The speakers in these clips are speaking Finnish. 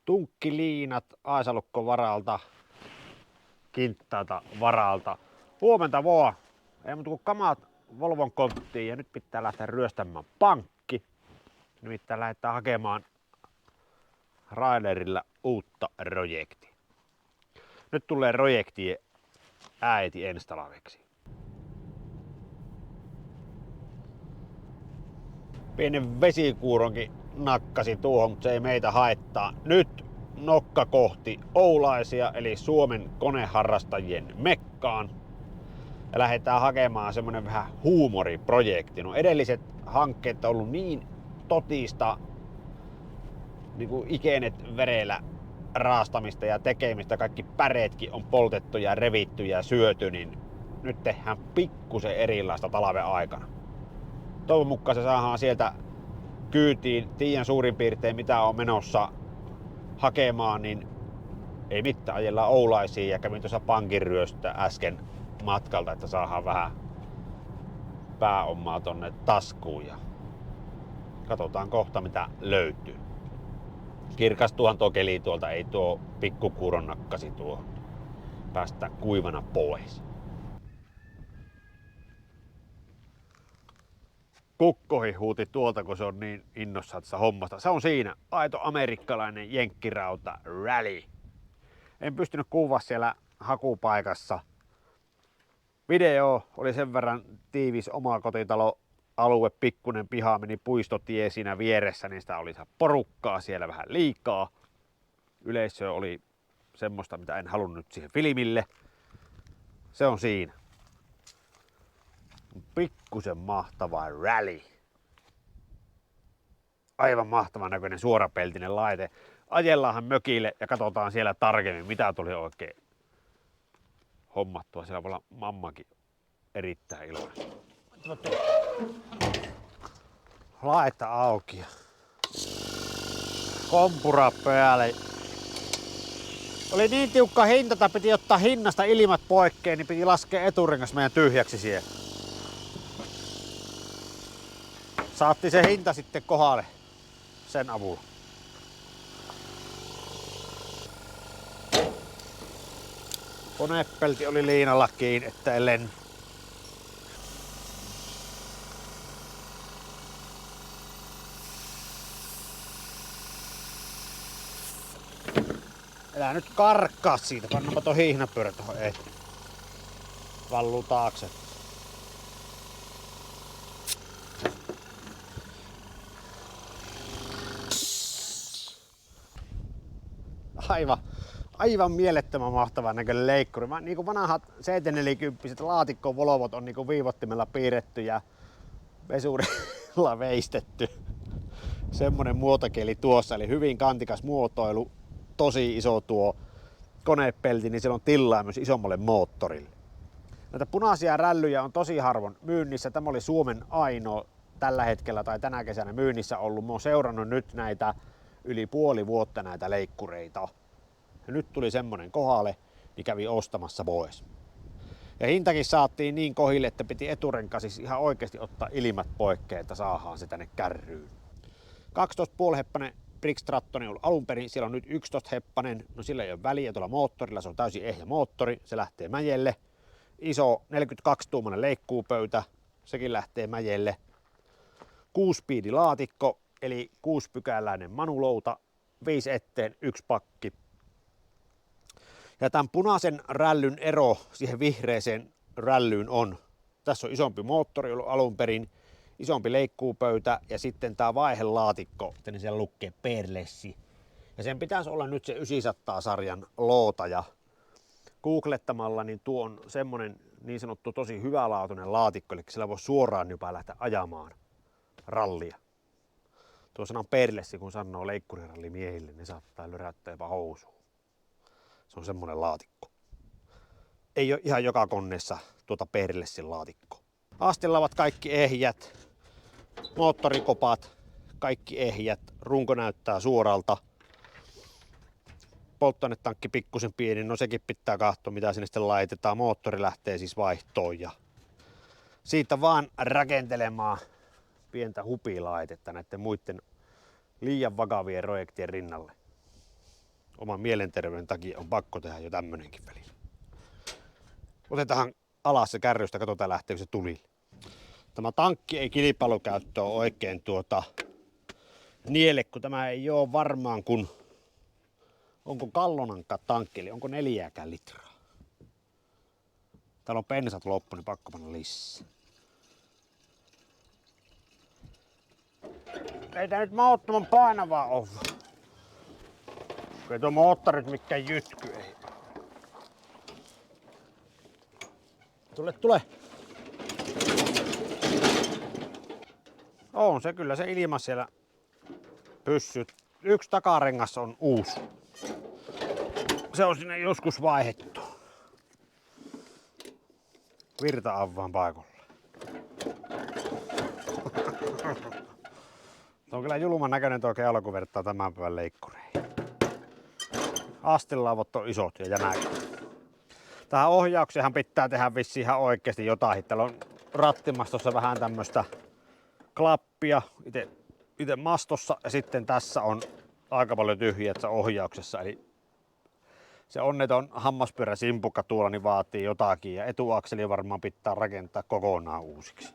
Tunkkiliinat Aisalukko varalta, kinttaita varalta. Huomenta vaan. Ei muuta kuin kamat Volvon konttiin ja nyt pitää lähteä ryöstämään pankki. Nimittäin lähdetään hakemaan Raiderilla uutta projektia. Nyt tulee projektien äiti ensi talveksi. Pienen vesikuuronkin nakkasi tuohon, mutta se ei meitä haittaa. Nyt nokka kohti Oulaisia eli Suomen koneharrastajien Mekkaan. Ja lähdetään hakemaan semmonen vähän huumoriprojekti. No edelliset hankkeet on ollut niin totista niin kuin ikenet verellä raastamista ja tekemistä. Kaikki päreetkin on poltettu ja revitty ja syöty, niin nyt tehdään pikkusen erilaista talven aikana. Toivon mukaan se saadaan sieltä kyytiin. Tiedän suurin piirtein mitä on menossa hakemaan, niin ei mitään, ajellaan Oulaisiin ja kävin tuossa pankin ryöstä äsken matkalta, että saadaan vähän pääomaa tonne taskuun ja katsotaan kohta mitä löytyy. Kirkastuhan tuo keli tuolta, ei tuo pikkukuuron nakkasi tuohon. Päästään kuivana pois. Kukkohi huuti tuolta, kun se on niin innossaan tässä hommasta. Se on siinä, aito amerikkalainen jenkkirauta rally. En pystynyt kuvaa siellä hakupaikassa. Video oli sen verran tiivis omakotitalo alue, pikkunen piha, meni puistotie siinä vieressä, niin sitä oli porukkaa siellä vähän liikaa. Yleisö oli semmoista, mitä en halunnut siihen filmille. Se on siinä. Pikkusen mahtava rally. Aivan mahtavan näköinen suorapeltinen laite. Ajellaanhan mökille ja katsotaan siellä tarkemmin, mitä tuli oikein hommattua. Siellä voi olla mammakin erittäin iloinen. Laita auki. Kompura päälle. Oli niin tiukka hinta, että piti ottaa hinnasta ilmat poikkeen, niin piti laskea eturengas meidän tyhjäksi siellä. Saatti se hinta sitten kohdalle sen avulla. Konepelti oli liinalla kiinni, ettei lenny. Älä nyt karkkaa siitä, pannaanpa tuo hihnapyörä tuohon eteen. Valluu taakse. Aivan mielettömän mahtavan näköinen leikkuri. Niin kuin vanhat 740 laatikko Volvot on niin kuin viivottimella piirretty ja vesurilla veistetty. Semmonen muotokeli tuossa, eli hyvin kantikas muotoilu, tosi iso tuo konepelti, niin siellä on tilaa myös isommalle moottorille. Näitä punaisia rällyjä on tosi harvoin myynnissä. Tämä oli Suomen ainoa tällä hetkellä tai tänä kesänä myynnissä ollut. Mä oon seurannut nyt näitä yli puoli vuotta näitä leikkureita. Ja nyt tuli semmonen kohdalle, niin kävi ostamassa pois. Ja hintakin saatiin niin kohille, että piti eturenka siis ihan oikeasti ottaa ilmat poikkeen, että saadaan se tänne kärryyn. 12,5 heppanen Briggs Trattoni on ollut alun perin, siellä on nyt 11 heppanen, no sillä ei ole väliä tuolla moottorilla, se on täysin ehjä moottori, se lähtee mäjelle. Iso 42-tuumainen leikkuupöytä, sekin lähtee mäjelle. 6-speedi laatikko, eli 6-pykäläinen manulouta, 5 eteen, 1 pakki. Ja tämän punaisen rällyn ero siihen vihreeseen rällyyn on, tässä on isompi moottori ollut alun perin, isompi leikkuupöytä ja sitten tämä vaihelaatikko, niin siellä lukee Perlessi. Ja sen pitäisi olla nyt se 900-sarjan loota ja googlettamalla niin tuo on semmonen niin sanottu tosi hyvälaatuinen laatikko, eli sillä voi suoraan jopa lähteä ajamaan rallia. Tuo sanan Perlessi, kun sanoo leikkurirallimiehille, niin saattaa löräyttää jopa housuun. Se on semmonen laatikko. Ei ole ihan joka koneessa tuota Perlessin laatikkoa. Astilla ovat kaikki ehjät, moottorikopat, kaikki ehjät, runko näyttää suoralta. Polttoainetankki pikkusen pieni, no sekin pitää katsoa mitä sinne sitten laitetaan. Moottori lähtee siis vaihtoon ja siitä vaan rakentelemaan pientä hupilaitetta näiden muiden liian vakavien projektien rinnalle. oman mielenterveyden takia on pakko tehdä jo tämmönenkin välillä. Otetaan alas se kärrystä, katsotaan lähteekö se tulille. Tämä tankki ei kilpailukäyttö ole oikein niele, kun tämä ei ole varmaan kun onko gallonankaan tankki, eli onko 4 litraa. Täällä on pensat loppu, niin pakko panna lisää. Ei tää nyt mahdottoman painavaa ole. Ei tuo moottorit mikään jytky ei. Tule. On se kyllä se ilma siellä pyssyt. Yksi takarengas on uusi. Se on sinne joskus vaihdettu. Virta avaan paikolla. Tuo on kyllä julman näköinen tuo keula, kun vertaa tämän päivän leikkureihin. Astilaavot on isot ja jämäkät. Tähän ohjaukseenhan pitää tehdä vissiin ihan oikeasti jotain. Täällä on rattimastossa vähän tämmöstä klappia itse mastossa ja sitten tässä on aika paljon tyhjiä ohjauksessa. Eli se onneton hammaspyöräsimpukka tuolla niin vaatii jotakin ja etuakseli varmaan pitää rakentaa kokonaan uusiksi.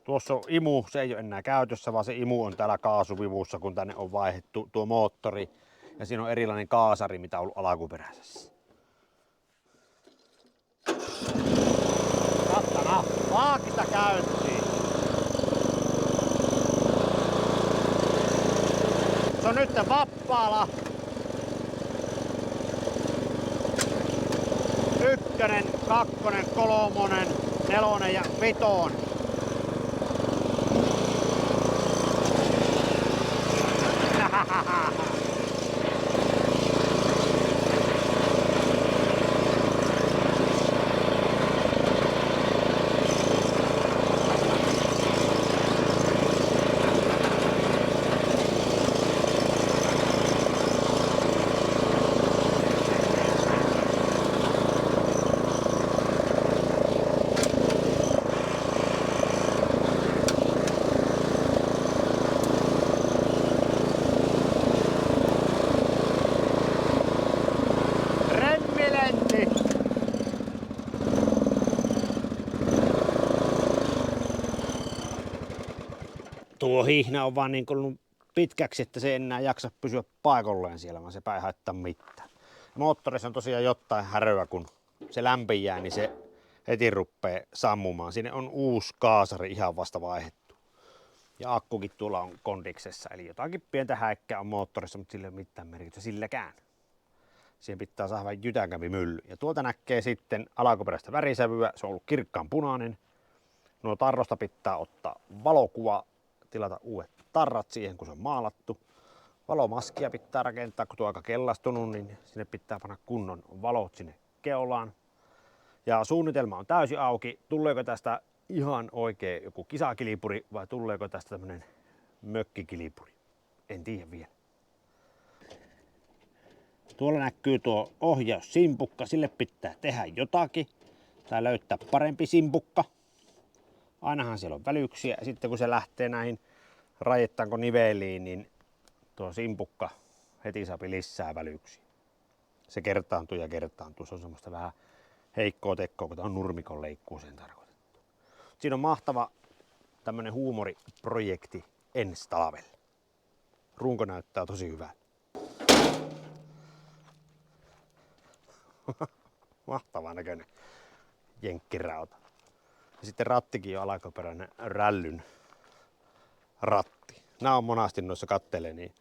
Tuossa on imu, se ei ole enää käytössä, vaan se imu on täällä kaasuvivussa, kun tänne on vaihdettu tuo moottori. Ja siinä on erilainen kaasari, mitä on ollut alkuperäisessä. Kattana, vaakista käyntiin. Se on nyt vapaalla. 1, 2, 3, 4 ja 5. Tuo hihna on vaan niin kuin pitkäksi, että se ei enää jaksa pysyä paikalleen siellä, vaan sepä ei haittaa mitään. Moottorissa on tosiaan jotain häröä, kun se lämpiää, niin se heti ruppee sammumaan. Sinne on uusi kaasari ihan vasta vaihdettu. Ja akkukin tuolla on kondiksessa, eli jotakin pientä häikkää on moottorissa, mutta sillä ei ole mitään merkitystä silläkään. Siihen pitää saada vähän jytänkämpi mylly. Ja tuolta näkee sitten alkuperäistä värisävyä, se on ollut kirkkaan punainen. Nuo tarrosta pitää ottaa valokuva, tilata uudet tarrat siihen, kun se on maalattu. Valomaskia pitää rakentaa, kun tuo on aika kellastunut, niin sinne pitää panna kunnon valot sinne keulaan. Ja suunnitelma on täysin auki. Tuleeko tästä ihan oikein joku kisakilipuri vai tuleeko tästä tämmönen mökkikilipuri? En tiedä vielä. Tuolla näkyy tuo ohjaussimpukka, sille pitää tehdä jotakin tai löytää parempi simpukka. Ainahan siellä on välyksiä ja sitten kun se lähtee näihin rajettaanko niveliin, niin tuo simpukka heti saa lisää välyksiä. Se kertaantuu ja kertaantuu. Se on semmoista vähän heikkoa tekkoa, kun tämä on nurmikon leikkuuseen tarkoitettu. Siinä on mahtava tämmönen huumoriprojekti ensi talvelle. Runko näyttää tosi hyvältä. Mahtava näköinen jenkkirauta. Ja sitten rattikin on alkuperäinen rällyn ratti. Nämä on monasti noissa kattelee niin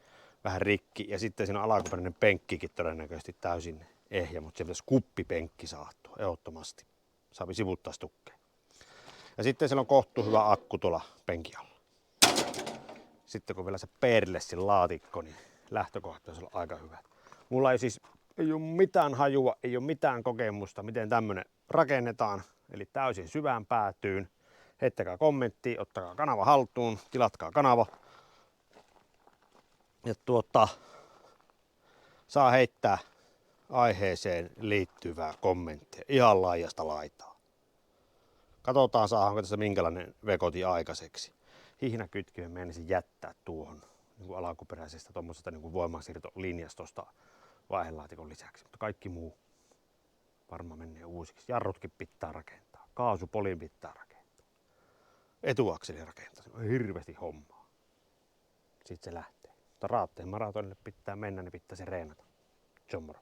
vähän rikki. Ja sitten siinä on alkuperäinen penkkikin todennäköisesti täysin ehjä, mutta se pitäisi kuppipenkki saattua ehdottomasti. Saapi sivuttaa stukkeen. Ja sitten siellä on kohtuu hyvä akku tuolla penkin alla. Sitten kun vielä se Perlessin laatikko, niin lähtökohtaisesti on aika hyvä. Mulla ei ole mitään hajua, ei ole mitään kokemusta, miten tämmönen rakennetaan. Eli täysin syvään päätyyn. Heittäkää kommenttia, ottakaa kanava haltuun, tilatkaa kanava. Ja saa heittää aiheeseen liittyvää kommenttia ihan laajasta laitaa. Katsotaan saadaanko tässä minkälainen vekoti aikaiseksi. hihnakytkimen meinasin jättää tuohon niin kuin alkuperäisestä tuommoisesta niin kuin voimansiirtolinjastosta vaihelaatikon lisäksi, mutta kaikki muu varmaan menee uusiksi. Jarrutkin pitää rakentaa, kaasupolin pitää rakentaa, etuakseli rakentaa, se on hirveästi hommaa. Sitten se lähtee. Mutta Raatteen maratonille pitää mennä, niin pitää se reenata. John moro.